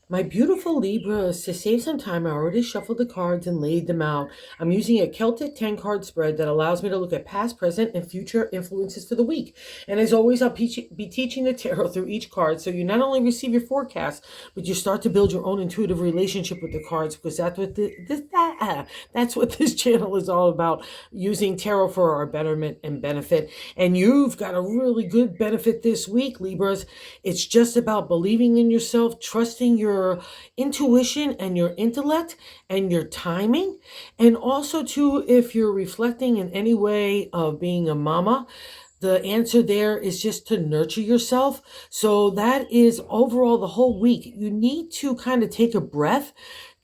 My beautiful Libras, to save some time, I already shuffled the cards and laid them out. I'm using a Celtic 10 card spread that allows me to look at past, present, and future influences for the week. And as always, I'll be teaching the tarot through each card. So you not only receive your forecast, but you start to build your own intuitive relationship with the cards, because that's what this channel is all about, using tarot for our betterment and benefit. And you've got a really good benefit this week, Libras. It's just about believing in yourself, trusting your intuition and your intellect and your timing. And also, too, if you're reflecting in any way of being a mama, the answer there is just to nurture yourself. So that is overall the whole week. You need to kind of take a breath.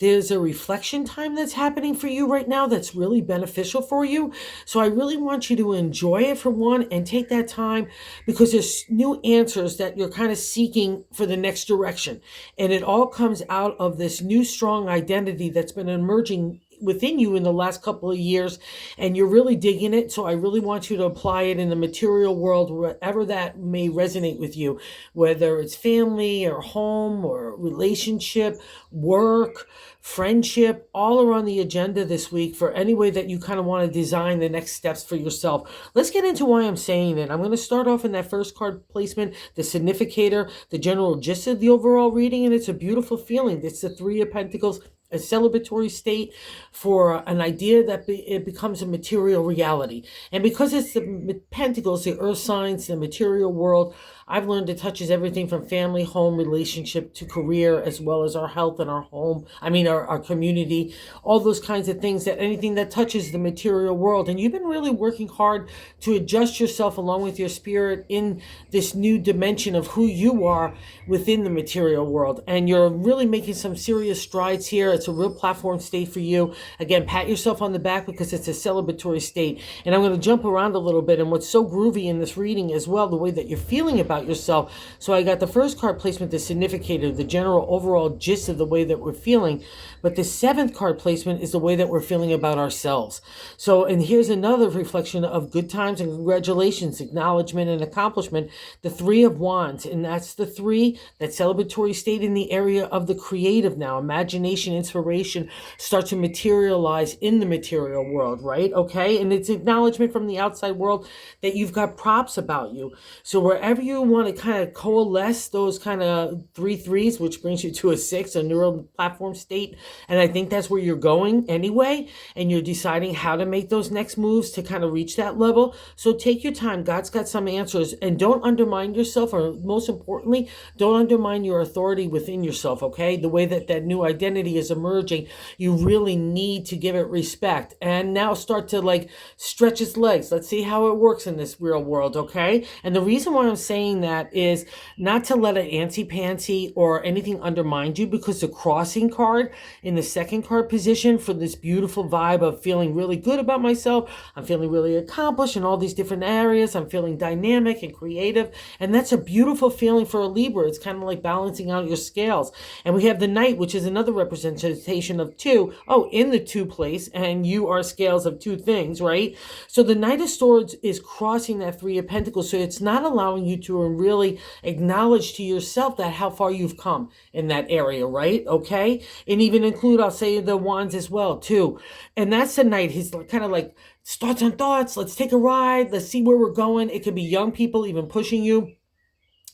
There's a reflection time that's happening for you right now that's really beneficial for you. So I really want you to enjoy it, for one, and take that time, because there's new answers that you're kind of seeking for the next direction. And it all comes out of this new strong identity that's been emerging within you in the last couple of years, and you're really digging it. So I really want you to apply it in the material world, wherever that may resonate with you, whether it's family or home or relationship, work, friendship, all are on the agenda this week for any way that you kind of want to design the next steps for yourself. Let's get into why I'm saying it. I'm going to start off in that first card placement, the significator, the general gist of the overall reading, and it's a beautiful feeling. It's the Three of Pentacles, a celebratory state for an idea that it becomes a material reality. And because it's the Pentacles, the earth signs, the material world, I've learned it touches everything from family, home, relationship to career, as well as our health and our home. Our community, all those kinds of things, that anything that touches the material world. And you've been really working hard to adjust yourself along with your spirit in this new dimension of who you are within the material world. And you're really making some serious strides here. It's a real platform state for you. Again, pat yourself on the back, because it's a celebratory state. And I'm going to jump around a little bit. And what's so groovy in this reading as well, the way that you're feeling about yourself. So I got the first card placement, the significator, the general overall gist of the way that we're feeling. But the seventh card placement is the way that we're feeling about ourselves. So, and here's another reflection of good times and congratulations, acknowledgement and accomplishment, the Three of Wands. And that's the three, that celebratory state in the area of the creative now. Imagination, inspiration start to materialize in the material world, right? Okay. And it's acknowledgement from the outside world that you've got props about you. So wherever you want to kind of coalesce those kind of three threes, which brings you to a six, a neural platform state. And I think that's where you're going anyway. And you're deciding how to make those next moves to kind of reach that level. So take your time. God's got some answers, and don't undermine yourself, or most importantly, don't undermine your authority within yourself. Okay. The way that that new identity is emerging, you really need to give it respect, and now start to like stretch its legs. Let's see how it works in this real world. Okay. And the reason why I'm saying that is not to let it antsy-pantsy or anything undermine you, because the crossing card in the second card position for this beautiful vibe of feeling really good about myself, I'm feeling really accomplished in all these different areas, I'm feeling dynamic and creative, and that's a beautiful feeling for a Libra. It's kind of like balancing out your scales. And we have the Knight, which is another representation of two. Oh, in the two place, and you are scales of two things, right? So the Knight of Swords is crossing that Three of Pentacles, so it's not allowing you to really acknowledge to yourself that how far you've come in that area, right? Okay. And even include, I'll say, the Wands as well too. And that's the Knight. He's kind of like thoughts on thoughts. Let's take a ride. Let's see where we're going. It could be young people even pushing you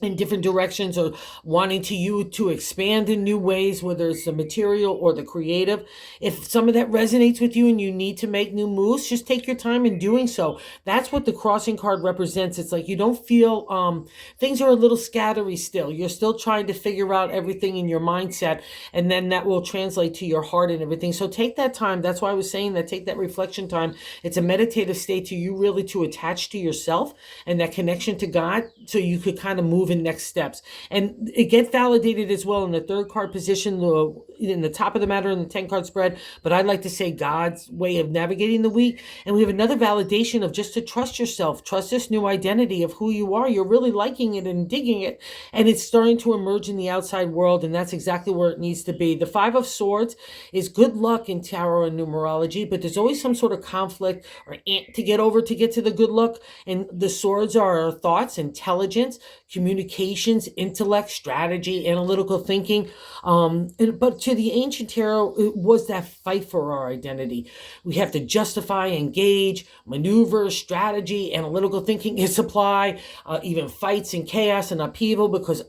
in different directions, or wanting you to expand in new ways, whether it's the material or the creative. If some of that resonates with you and you need to make new moves, just take your time in doing so. That's what the crossing card represents. It's like you don't feel things are a little scattery still. You're still trying to figure out everything in your mindset, and then that will translate to your heart and everything. So take that time. That's why I was saying that, take that reflection time. It's a meditative state to you, really to attach to yourself and that connection to God, so you could kind of move in next steps. And it gets validated as well in the third card position, in the top of the matter in the 10 card spread, but I like to say God's way of navigating the week. And we have another validation of just to trust yourself, trust this new identity of who you are. You're really liking it and digging it, and it's starting to emerge in the outside world, and that's exactly where it needs to be. The Five of Swords is good luck in tarot and numerology, but there's always some sort of conflict or ant to get over to get to the good luck. And the swords are our thoughts, intelligence, communications, intellect, strategy, analytical thinking. But to the ancient tarot, it was that fight for our identity. We have to justify, engage, maneuver, strategy, analytical thinking is supply, even fights and chaos and upheaval because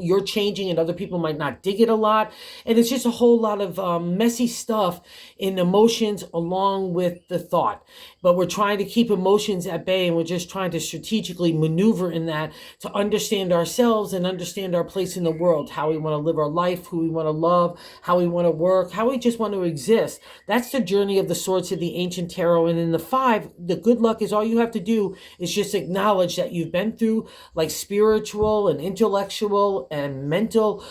you're changing and other people might not dig it a lot. And it's just a whole lot of messy stuff in emotions along with the thought. But we're trying to keep emotions at bay, and we're just trying to strategically maneuver in that to understand ourselves and understand our place in the world, how we want to live our life, who we want to love, how we want to work, how we just want to exist. That's the journey of the swords of the ancient tarot. And in the five, the good luck is all you have to do is just acknowledge that you've been through like spiritual and intellectual and mental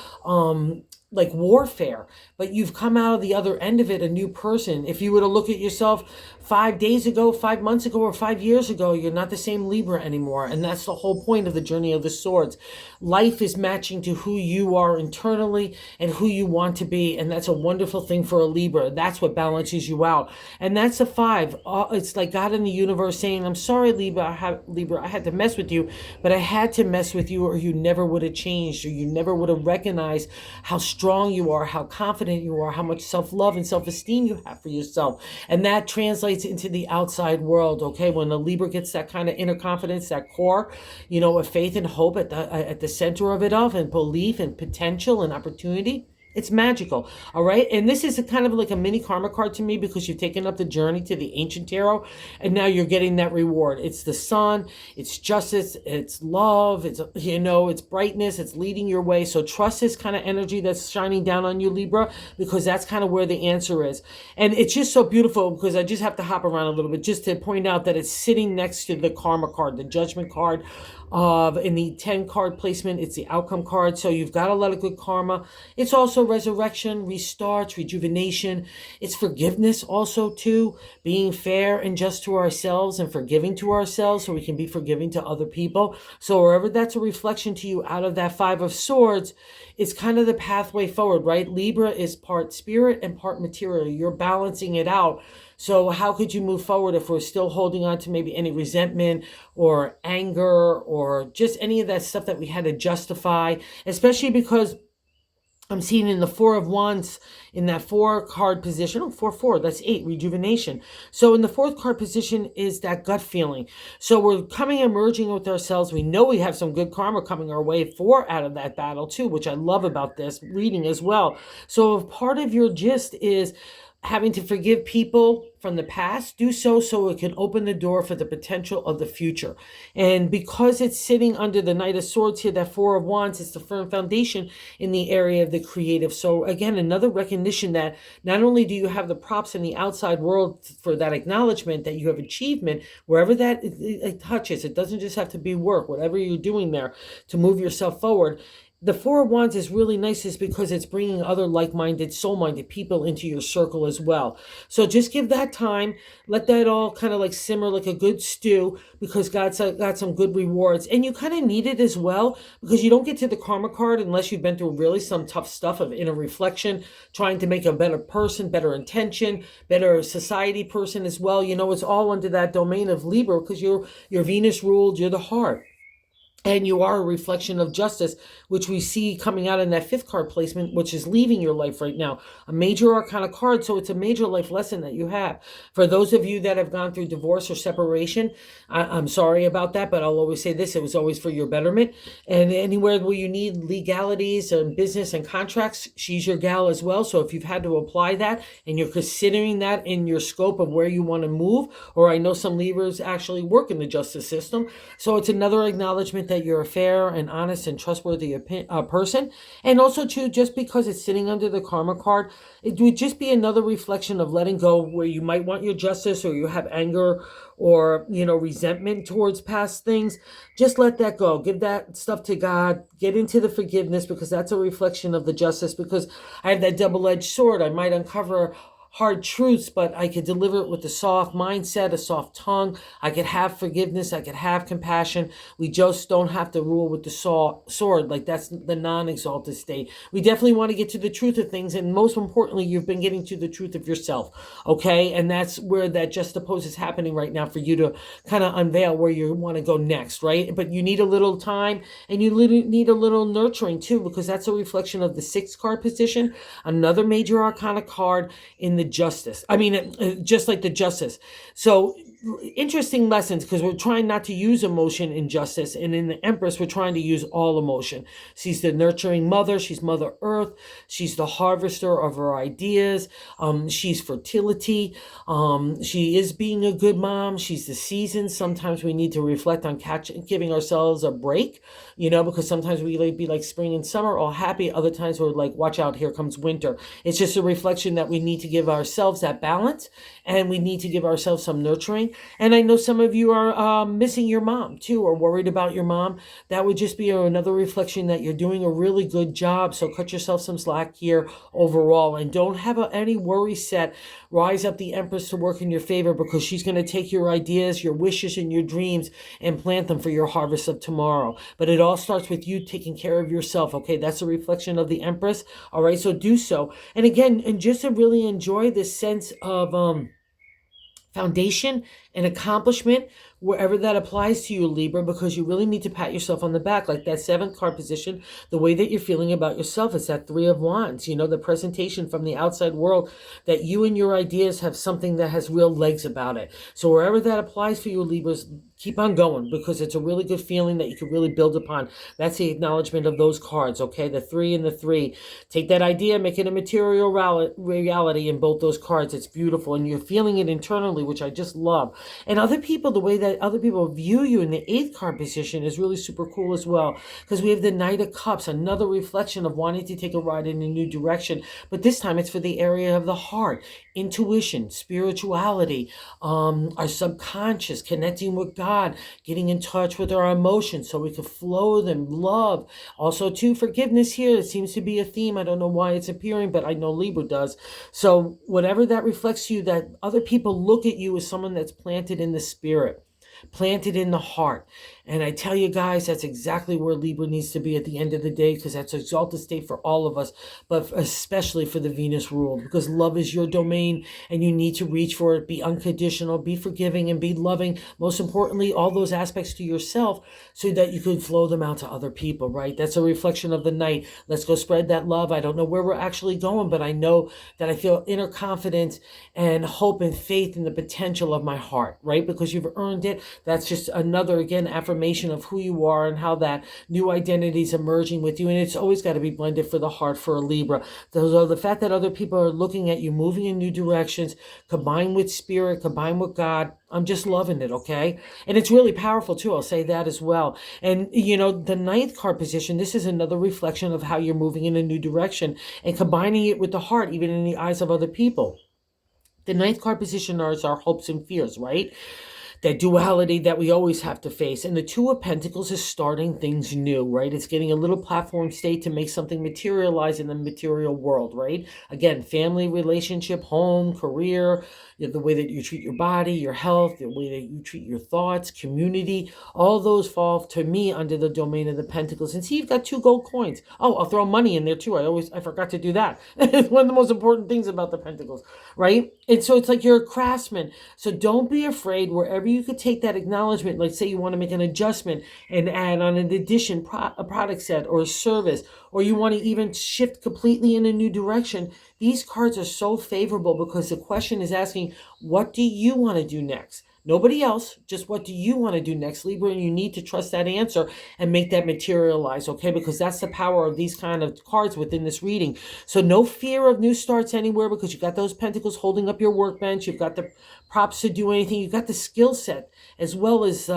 like warfare, but you've come out of the other end of it a new person. If you were to look at yourself 5 days ago, 5 months ago, or 5 years ago, you're not the same Libra anymore. And that's the whole point of the journey of the swords. Life is matching to who you are internally and who you want to be. And that's a wonderful thing for a Libra. That's what balances you out. And that's a five. It's like God in the universe saying, I'm sorry, Libra, I had to mess with you, but I had to mess with you or you never would have changed, or you never would have recognized how strong you are, how confident you are, how much self-love and self-esteem you have for yourself. And that translates into the outside world, okay? When the Libra gets that kind of inner confidence, that core, of faith and hope at the center of it all, and belief and potential and opportunity, it's magical, all right? And this is a kind of like a mini karma card to me because you've taken up the journey to the ancient tarot, and now you're getting that reward. It's the sun, it's justice, it's love, it's brightness, it's leading your way. So trust this kind of energy that's shining down on you, Libra, because that's kind of where the answer is. And it's just so beautiful because I just have to hop around a little bit just to point out that it's sitting next to the karma card, the judgment card. In the 10 card placement, it's the outcome card. So you've got a lot of good karma. It's also resurrection, restarts, rejuvenation. It's forgiveness also too, being fair and just to ourselves and forgiving to ourselves so we can be forgiving to other people. So wherever that's a reflection to you out of that Five of Swords, it's kind of the pathway forward, right? Libra is part spirit and part material. You're balancing it out. So how could you move forward if we're still holding on to maybe any resentment or anger or just any of that stuff that we had to justify, especially because I'm seeing in the Four of Wands, in that 4 card position, 4, that's 8, rejuvenation. So in the 4th card position is that gut feeling. So we're emerging with ourselves. We know we have some good karma coming our way out of that battle too, which I love about this reading as well. So if part of your gist is having to forgive people from the past, do so it can open the door for the potential of the future. And because it's sitting under the Knight of Swords here, that 4 of Wands, it's the firm foundation in the area of the creative. So again, another recognition that not only do you have the props in the outside world for that acknowledgement that you have achievement, wherever that it touches, it doesn't just have to be work, whatever you're doing there to move yourself forward. The 4 of Wands is really nice is because it's bringing other like-minded, soul-minded people into your circle as well. So just give that time. Let that all kind of like simmer like a good stew because God's got some good rewards. And you kind of need it as well because you don't get to the karma card unless you've been through really some tough stuff of inner reflection, trying to make a better person, better intention, better society person as well. It's all under that domain of Libra because you're Venus ruled, you're the heart. And you are a reflection of justice, which we see coming out in that 5th card placement, which is leaving your life right now. A major arcana card, so it's a major life lesson that you have. For those of you that have gone through divorce or separation, I'm sorry about that, but I'll always say this, it was always for your betterment. And anywhere where you need legalities and business and contracts, she's your gal as well. So if you've had to apply that and you're considering that in your scope of where you want to move, or I know some Libras actually work in the justice system, so it's another acknowledgement that you're a fair and honest and trustworthy person. And also, too, just because it's sitting under the karma card, it would just be another reflection of letting go where you might want your justice or you have anger or, resentment towards past things. Just let that go. Give that stuff to God. Get into the forgiveness, because that's a reflection of the justice. Because I have that double-edged sword. I might uncover hard truths, but I could deliver it with a soft mindset, a soft tongue. I could have forgiveness. I could have compassion. We just don't have to rule with the sword. Like, that's the non-exalted state. We definitely want to get to the truth of things. And most importantly, you've been getting to the truth of yourself. Okay. And that's where that juxtapose is happening right now for you to kind of unveil where you want to go next. Right. But you need a little time, and you need a little nurturing too, because that's a reflection of the 6th card position, another major arcana card in the justice. Just like the justice. So interesting lessons, because we're trying not to use emotion in justice, and in the Empress we're trying to use all emotion. She's the nurturing mother. She's Mother Earth. She's the harvester of her ideas. She's fertility. She is being a good mom. She's the seasons. Sometimes we need to reflect on giving ourselves a break, because sometimes we be like spring and summer, all happy. Other times we're like, watch out, here comes winter. It's just a reflection that we need to give ourselves that balance, and we need to give ourselves some nurturing. And I know some of you are missing your mom too, or worried about your mom. That would just be another reflection that you're doing a really good job. So cut yourself some slack here overall, and don't have any worry set. Rise up the Empress to work in your favor, because she's going to take your ideas, your wishes, and your dreams and plant them for your harvest of tomorrow. But it all starts with you taking care of yourself. Okay, that's a reflection of the Empress. All right, so do so. And again, and just to really enjoy this sense of foundation and accomplishment, wherever that applies to you, Libra, because you really need to pat yourself on the back. Like that 7th card position, the way that you're feeling about yourself, is that 3 of Wands, the presentation from the outside world that you and your ideas have something that has real legs about it. So wherever that applies for you, Libras, keep on going, because it's a really good feeling that you can really build upon. That's the acknowledgement of those cards, okay? The 3 and the 3. Take that idea, make it a material reality in both those cards. It's beautiful, and you're feeling it internally, which I just love. And other people, the way that other people view you in the 8th card position is really super cool as well, because we have the Knight of Cups, another reflection of wanting to take a ride in a new direction. But this time it's for the area of the heart, intuition, spirituality, our subconscious, connecting with God, getting in touch with our emotions so we can flow them, love. Also, too, forgiveness here. It seems to be a theme. I don't know why it's appearing, but I know Libra does. So whatever that reflects to you, that other people look at you as someone that's planted in the spirit, planted in the heart. And I tell you guys, that's exactly where Libra needs to be at the end of the day, because that's an exalted state for all of us, but especially for the Venus ruled, because love is your domain and you need to reach for it. Be unconditional, be forgiving, and be loving. Most importantly, all those aspects to yourself, so that you can flow them out to other people, right? That's a reflection of the Knight. Let's go spread that love. I don't know where we're actually going, but I know that I feel inner confidence and hope and faith in the potential of my heart, right? Because you've earned it. That's just another, again, affirmation of who you are and how that new identity is emerging with you. And it's always got to be blended for the heart for a Libra. So the fact that other people are looking at you, moving in new directions, combined with spirit, combined with God, I'm just loving it, okay? And it's really powerful too, I'll say that as well. And the 9th card position, this is another reflection of how you're moving in a new direction and combining it with the heart, even in the eyes of other people. The 9th card position is our hopes and fears, right? That duality that we always have to face. And the 2 of Pentacles is starting things new, right? It's getting a little platform state to make something materialize in the material world, right? Again, family, relationship, home, career, the way that you treat your body, your health, the way that you treat your thoughts, community, all those fall to me under the domain of the Pentacles. And see, you've got 2 gold coins. Oh, I'll throw money in there too. I forgot to do that. It's one of the most important things about the Pentacles, right? And so it's like you're a craftsman. So don't be afraid. Wherever you could take that acknowledgement, like say you want to make an adjustment and add on an addition, a product set or a service, or you want to even shift completely in a new direction. These cards are so favorable, because the question is asking, what do you want to do next? Nobody else. Just what do you want to do next, Libra? And you need to trust that answer and make that materialize, okay? Because that's the power of these kind of cards within this reading. So no fear of new starts anywhere, because you got those pentacles holding up your workbench. You've got the props to do anything. You've got the skill set, as well as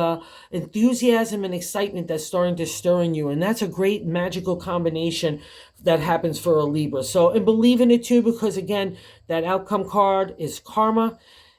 enthusiasm and excitement that's starting to stir in you. And that's a great magical combination that happens for a Libra. So, and believe in it too, because again, that outcome card is karma.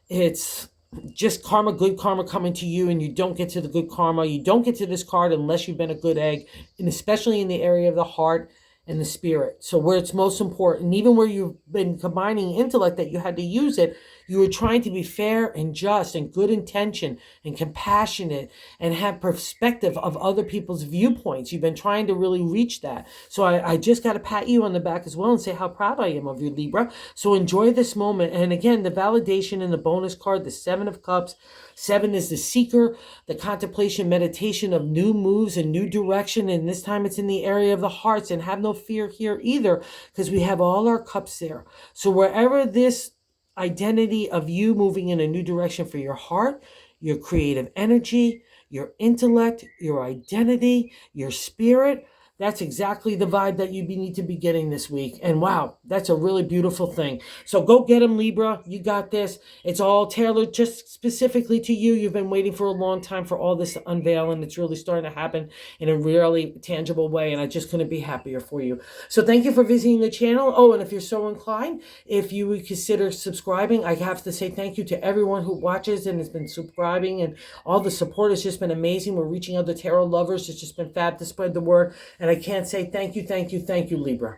It's just karma, good karma coming to you, and you don't get to the good karma. You don't get to this card unless you've been a good egg, and especially in the area of the heart and the spirit. So where it's most important, even where you've been combining intellect that you had to use it, you were trying to be fair and just and good intention and compassionate and have perspective of other people's viewpoints. You've been trying to really reach that. So I just got to pat you on the back as well and say how proud I am of you, Libra. So enjoy this moment. And again, the validation in the bonus card, the 7 of Cups. 7 is the seeker, the contemplation, meditation of new moves and new direction. And this time it's in the area of the hearts. And have no fear here either, because we have all our cups there. So wherever this identity of you moving in a new direction for your heart, your creative energy, your intellect, your identity, your spirit, that's exactly the vibe that you need to be getting this week. And wow, that's a really beautiful thing. So go get them, Libra. You got this. It's all tailored just specifically to you. You've been waiting for a long time for all this to unveil, and it's really starting to happen in a really tangible way. And I just couldn't be happier for you. So thank you for visiting the channel. Oh, and if you're so inclined, if you would consider subscribing, I have to say thank you to everyone who watches and has been subscribing, and all the support has just been amazing. We're reaching other tarot lovers. It's just been fab to spread the word. And I can't say thank you, Libra.